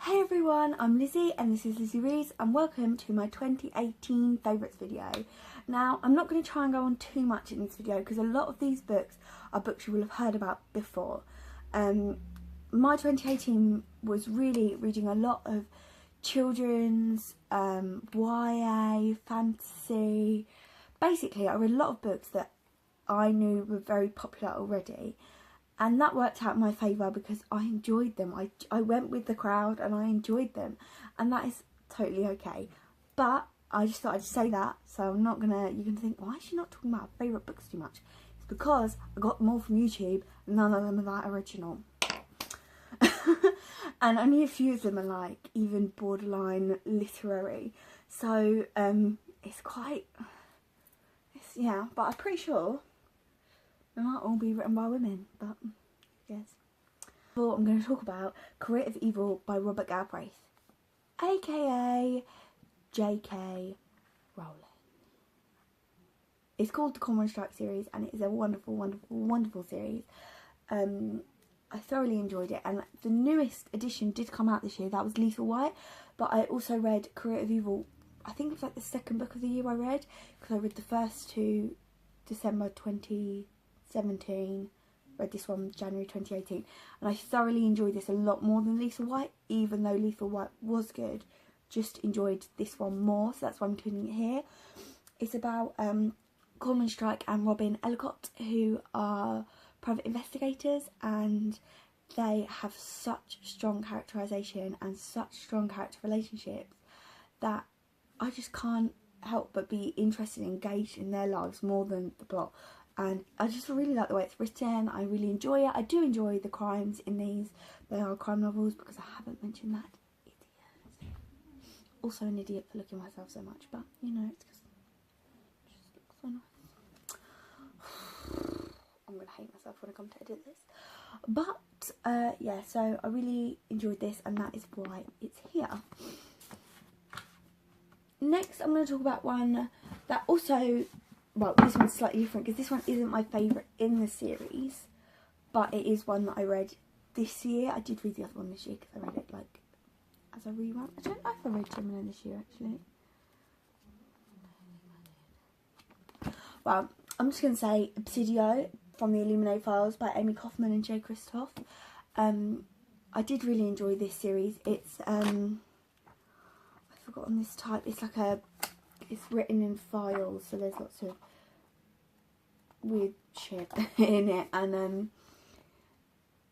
Hey everyone, I'm Lizzie and this is Lizzie Reads and welcome to my 2018 favourites video. Now, I'm not going to try and go on too much in this video because a lot of these books are books you will have heard about before. My 2018 was really reading a lot of children's, YA, fantasy. Basically, I read a lot of books that I knew were very popular already. And that worked out in my favour because I enjoyed them. I went with the crowd and I enjoyed them. And that is totally okay. But I just thought I'd say that. So I'm not going to... You're going to think, why is she not talking about her favourite books too much? It's because I got them all from YouTube. And none of them are that original. And only a few of them are like even borderline literary. So it's quite... yeah, but I'm pretty sure... they might all be written by women, but yes. So I'm going to talk about Career of Evil by Robert Galbraith, aka J.K. Rowling. It's called the Cormoran Strike series and it is a wonderful, wonderful, wonderful series. I thoroughly enjoyed it, and the newest edition did come out this year. That was Lethal White, but I also read Career of Evil. I think it was like the second book of the year I read, because I read the first two December 2017, read this one January 2018, and I thoroughly enjoyed this a lot more than Lethal White, even though Lethal White was good. Just enjoyed this one more, so that's why I'm including it here. It's about Cormoran Strike and Robin Ellicott, who are private investigators, and they have such strong characterisation and such strong character relationships that I just can't help but be interested and engaged in their lives more than the plot. And I just really like the way it's written. I really enjoy it. I do enjoy the crimes in these. They are crime novels, because I haven't mentioned that. Idiot. Also an idiot for looking at myself so much, but you know, it's because it just looks so nice. I'm going to hate myself when I come to edit this. But yeah, so I really enjoyed this, and that is why it's here. Next, I'm going to talk about one that also... well, this one's slightly different because this one isn't my favourite in the series, but it is one that I read this year. I did read the other one this year because I read it like as a rerun. I don't know if I read Gemini this year actually. Well, I'm just going to say Obsidio from the Illuminate Files by Amy Kaufman and Jay Kristoff. I did really enjoy this series. It's I've forgotten this type. It's like a... it's written in files, so there's lots of weird shit in it, and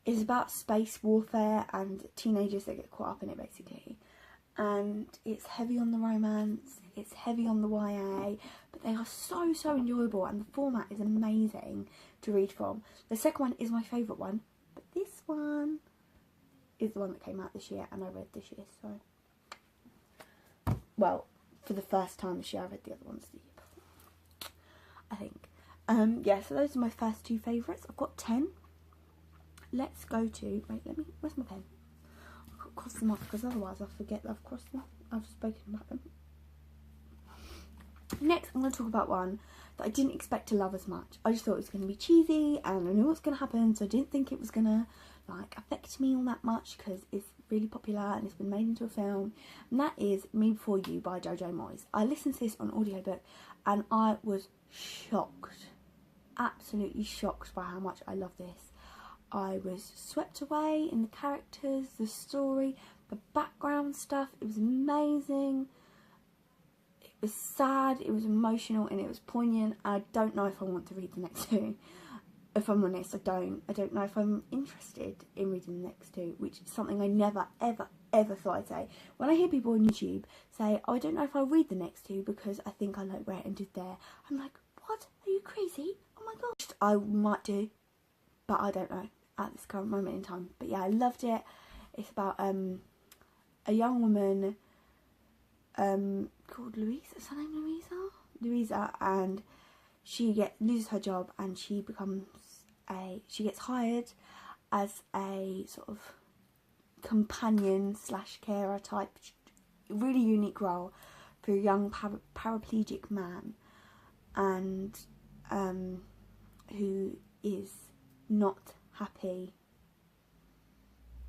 it's about space warfare and teenagers that get caught up in it basically, and it's heavy on the romance, it's heavy on the YA, but they are so enjoyable, and the format is amazing to read from. The second one is my favourite one, but this one is the one that came out this year and I read this year, so well, for the first time this year. I read the other ones the year before, I think. Yeah, so those are my first two favourites. I've got 10. Let's go to... wait, let me... where's my pen? I've got to cross them off because otherwise I'll forget that I've crossed them. I've spoken about them. Next, I'm going to talk about one that I didn't expect to love as much. I just thought it was going to be cheesy and I knew what was going to happen, so I didn't think it was going to like affect me all that much because it's really popular and it's been made into a film, and that is Me Before You by Jojo Moyes. I listened to this on audiobook and I was shocked, absolutely shocked by how much I love this. I was swept away in the characters, the story, the background stuff. It was amazing. It was sad, it was emotional, and it was poignant. I don't know if I want to read the next two. If I'm honest, I don't know if I'm interested in reading the next two, which is something I never, ever, ever thought I'd say. When I hear people on YouTube say, oh, I don't know if I'll read the next two because I think I like where it ended there, I'm like, what? Are you crazy? Oh my gosh. I might do, but I don't know at this current moment in time. But yeah, I loved it. It's about a young woman called Louisa. Is her name Louisa? Louisa, and she loses her job and she gets hired as a sort of companion / carer type, really unique role for a young paraplegic man, and who is not happy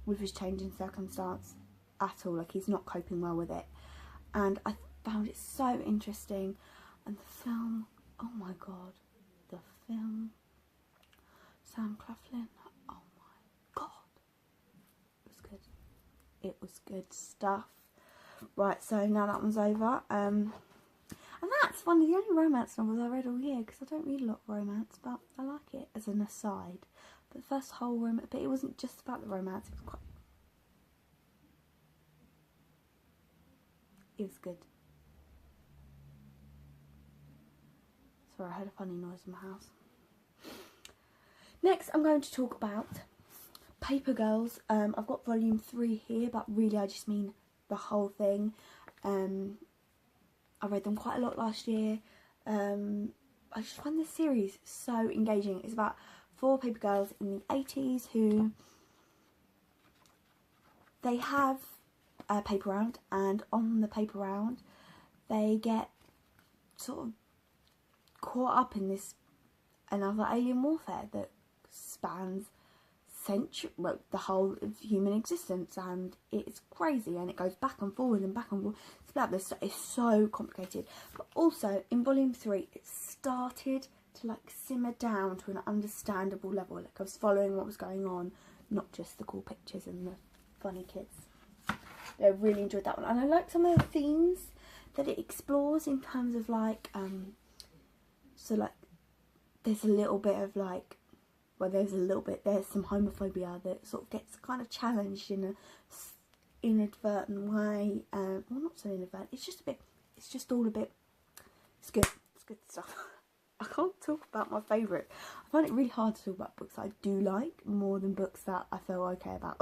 with his change in circumstance at all. Like, he's not coping well with it. And I found it so interesting. And the film, oh my god, the film, Sam Claflin, oh my god, it was good. It was good stuff. Right, so now that one's over. And that's one of the only romance novels I read all year, because I don't read a lot of romance, but I like it as an aside. But the first whole romance, but it wasn't just about the romance, it was good. Sorry, I heard a funny noise in my house. Next, I'm going to talk about Paper Girls. I've got volume 3 here, but really I just mean the whole thing. I read them quite a lot last year. I just find this series so engaging. It's about 4 paper girls in the 80s who, they have a paper round, and on the paper round they get sort of caught up in this another alien warfare that spans well, the whole of human existence, and it's crazy, and it goes back and forward and back and forward. It's so complicated. But also in volume 3 it started to like simmer down to an understandable level. Like, I was following what was going on, not just the cool pictures and the funny kids. I really enjoyed that one, and I like some of the themes that it explores in terms of like so like there's a little bit of like, well, there's some homophobia that sort of gets kind of challenged in a inadvertent way. Well, not so inadvertent, it's just all a bit, it's good stuff. I can't talk about my favourite. I find it really hard to talk about books that I do like more than books that I feel okay about.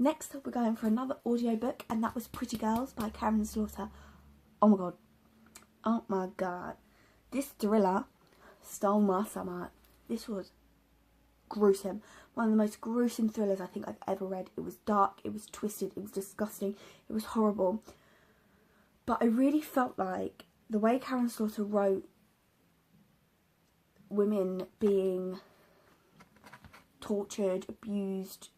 Next up, we're going for another audiobook, and that was Pretty Girls by Karen Slaughter. Oh my god, this thriller stole my summer. This was gruesome. One of the most gruesome thrillers I think I've ever read. It was dark, it was twisted, it was disgusting, it was horrible. But I really felt like the way Karen Slaughter wrote women being tortured, abused,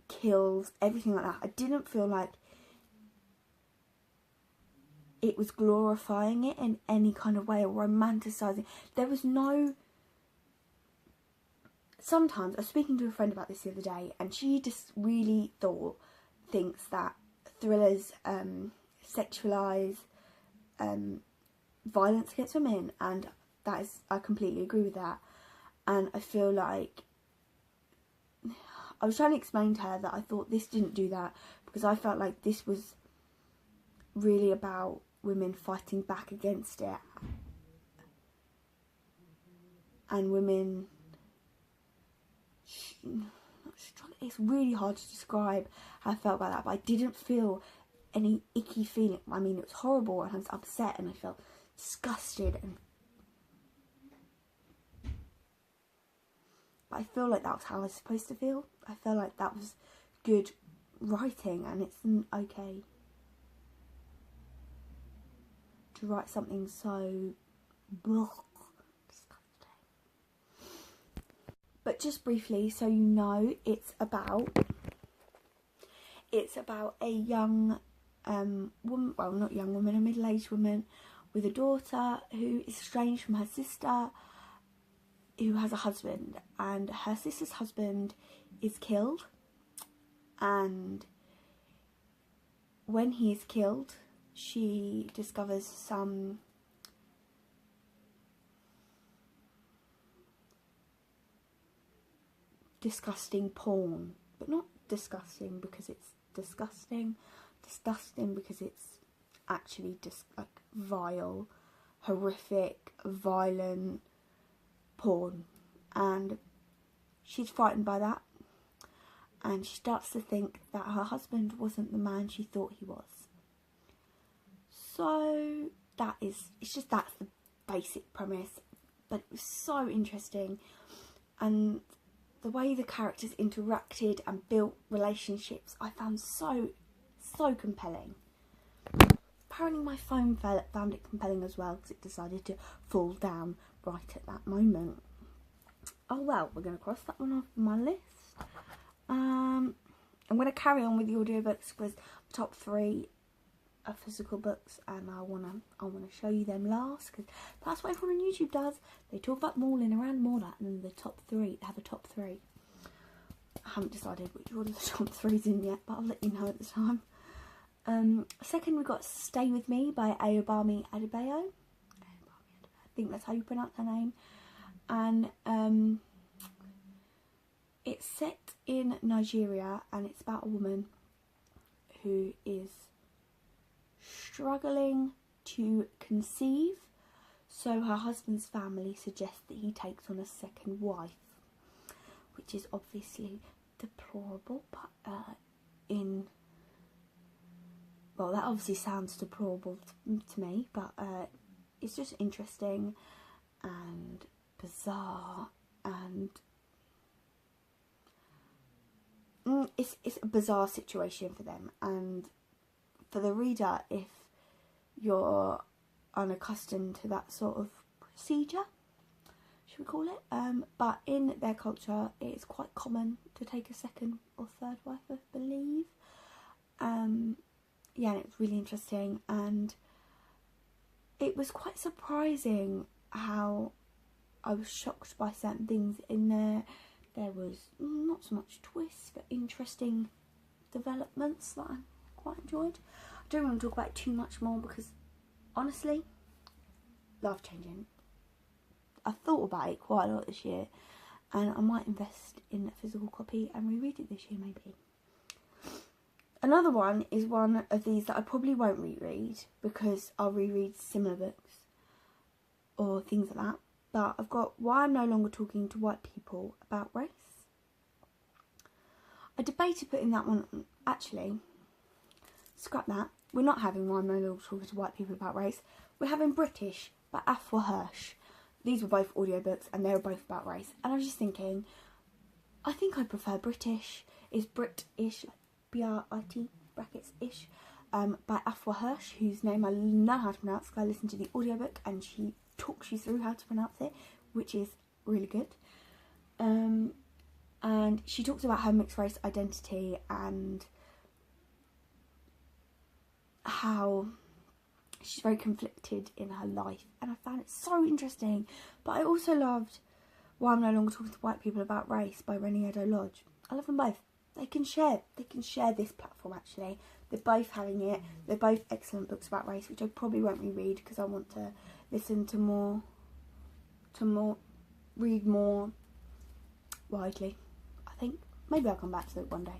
killed, everything like that, I didn't feel like it was glorifying it in any kind of way or romanticising. There was no... Sometimes, I was speaking to a friend about this the other day, and she just really thinks that thrillers sexualise violence against women, and that is, I completely agree with that. And I feel like I was trying to explain to her that I thought this didn't do that, because I felt like this was really about women fighting back against it, and women, it's really hard to describe how I felt about that, but I didn't feel any icky feeling. I mean, it was horrible, and I was upset, and I felt disgusted, but I feel like that was how I was supposed to feel. I felt like that was good writing, and it's okay to write something so disgusting. But just briefly, so you know, it's about a young woman, well, not young woman, a middle-aged woman with a daughter who is estranged from her sister, who has a husband, and her sister's husband is killed, and when he is killed, she discovers some disgusting porn, but not disgusting because it's disgusting because it's actually just like vile, horrific, violent porn, and she's frightened by that, and she starts to think that her husband wasn't the man she thought he was. So that's the basic premise, but it was so interesting, and the way the characters interacted and built relationships I found so compelling. Apparently my phone found it compelling as well, because it decided to fall down right at that moment. Oh well, we're going to cross that one off my list. I'm going to carry on with the audiobooks because top 3 are physical books, and I wanna show you them last because that's what everyone on YouTube does. They talk about them all in a random order, and then the top 3. They have a top 3. I haven't decided which order the top 3's in yet, but I'll let you know at the time. Second, we've got Stay With Me by Ayobami Adebayo. I think that's how you pronounce her name. And it's set in Nigeria, and it's about a woman who is struggling to conceive, so her husband's family suggests that he takes on a second wife, which is obviously deplorable, but well, that obviously sounds deplorable to me, but it's just interesting and bizarre, and it's a bizarre situation for them, and for the reader, if you're unaccustomed to that sort of procedure, should we call it, but in their culture it's quite common to take a second or third wife, I believe. Yeah, and it was really interesting, and it was quite surprising how I was shocked by certain things in there. There was not so much twists, but interesting developments that I quite enjoyed. I don't want to talk about it too much more because honestly, life changing. I've thought about it quite a lot this year, and I might invest in a physical copy and reread it this year maybe. Another one is one of these that I probably won't reread because I'll reread similar books or things like that. But I've got Why I'm No Longer Talking to White People About Race. I debated putting that one on. Actually, scrap that. We're not having Why I'm No Longer Talking to White People About Race. We're having British by Afua Hirsch. These were both audiobooks and they were both about race. And I was just thinking, I think I prefer British. It's British, B-R-I-T, brackets, ish, by Afua Hirsch, whose name I know how to pronounce because I listened to the audiobook and she talks you through how to pronounce it, which is really good. And she talks about her mixed race identity and how she's very conflicted in her life, and I found it so interesting. But I also loved Why I'm No Longer Talking to White People About Race by Reni Eddo-Lodge. I love them both. They can share this platform actually. They're both having it. They're both excellent books about race, which I probably won't reread because I want to listen to more, read more widely. I think maybe I'll come back to it one day.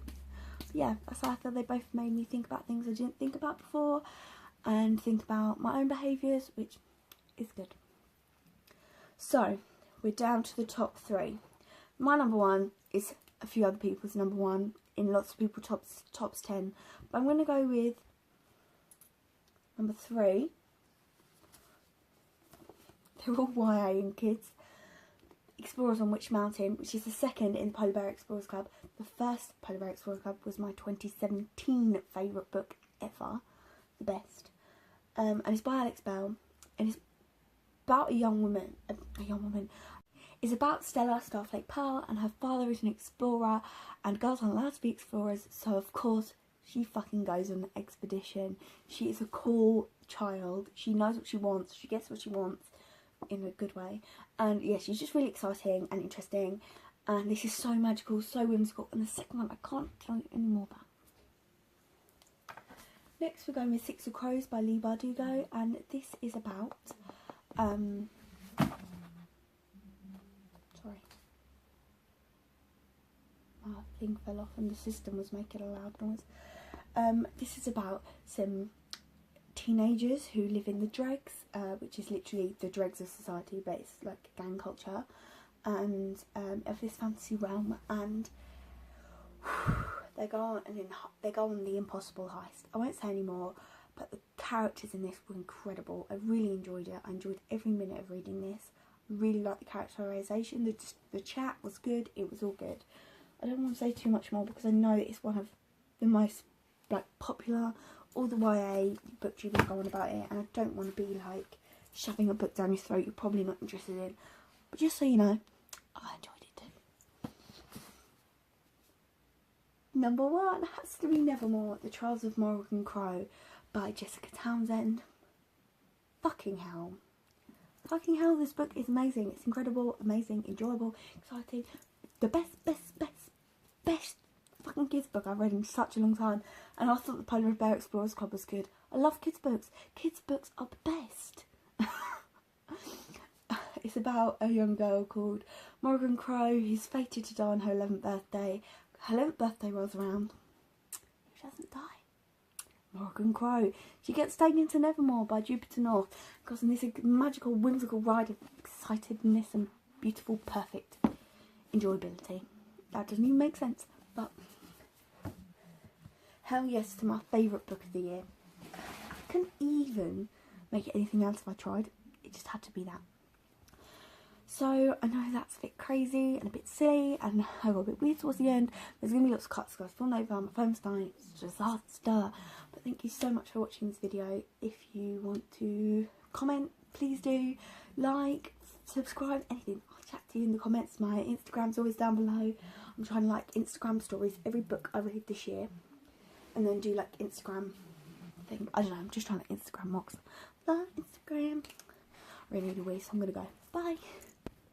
But yeah, that's how I thought they both made me think about things I didn't think about before, and think about my own behaviours, which is good. So we're down to the top 3. My number 1 is a few other people's number 1 in lots of people's tops 10, but I'm going to go with number 3. They're all YA and kids. Explorers on Witch Mountain, which is the second in the Polar Bear Explorers Club. The first Polar Bear Explorers Club was my 2017 favourite book ever, the best. And it's by Alex Bell, and it's about a young woman. It's about Stella Starflake Pearl, and her father is an explorer, and girls aren't allowed to be explorers, so of course she fucking goes on an expedition. She is a cool child. She knows what she wants. She gets what she wants in a good way. And yeah, she's just really exciting and interesting. And this is so magical, so whimsical. And the second one, I can't tell you any more about. Next, we're going with Six of Crows by Leigh Bardugo, and this is about sorry, my thing fell off and the system was making a loud noise. This is about some teenagers who live in the dregs, which is literally the dregs of society, but it's like gang culture, and of this fantasy realm, and they go on the impossible heist. I won't say any more, but the characters in this were incredible. I really enjoyed it. I enjoyed every minute of reading this. I really liked the characterisation. The chat was good. It was all good. I don't want to say too much more because I know it's one of the most popular. All the YA books you've been going about it, and I don't want to be like shoving a book down your throat you're probably not interested in. But just so you know, I enjoyed it too. Number 1 has to be Nevermore, The Trials of Morgan Crow by Jessica Townsend. Fucking hell. Fucking hell, this book is amazing. It's incredible, amazing, enjoyable, exciting. The best fucking kids book I've read in such a long time. And I thought the Polar Bear Explorers Club was good. I love kids books. Kids books are the best. It's about a young girl called Morgan Crow who's fated to die on her 11th birthday. Her 11th birthday rolls around. She doesn't die. Morgan Crow. She gets taken into Nevermore by Jupiter North, causing this magical, whimsical ride of excitedness and beautiful, perfect enjoyability. That doesn't even make sense, but hell yes to my favourite book of the year. I couldn't even make it anything else if I tried. It just had to be that. So, I know that's a bit crazy and a bit silly, and I got a bit weird towards the end. There's going to be lots of cuts because I fall over, my phone's dying, it's a disaster. But thank you so much for watching this video. If you want to comment, please do. Like, subscribe, anything. I'll chat to you in the comments. My Instagram's always down below. I'm trying to like Instagram stories every book I read this year. And then do like Instagram thing. I don't know, I'm just trying to Instagram mocks. The Instagram. Really weird, so I'm going to go. Bye.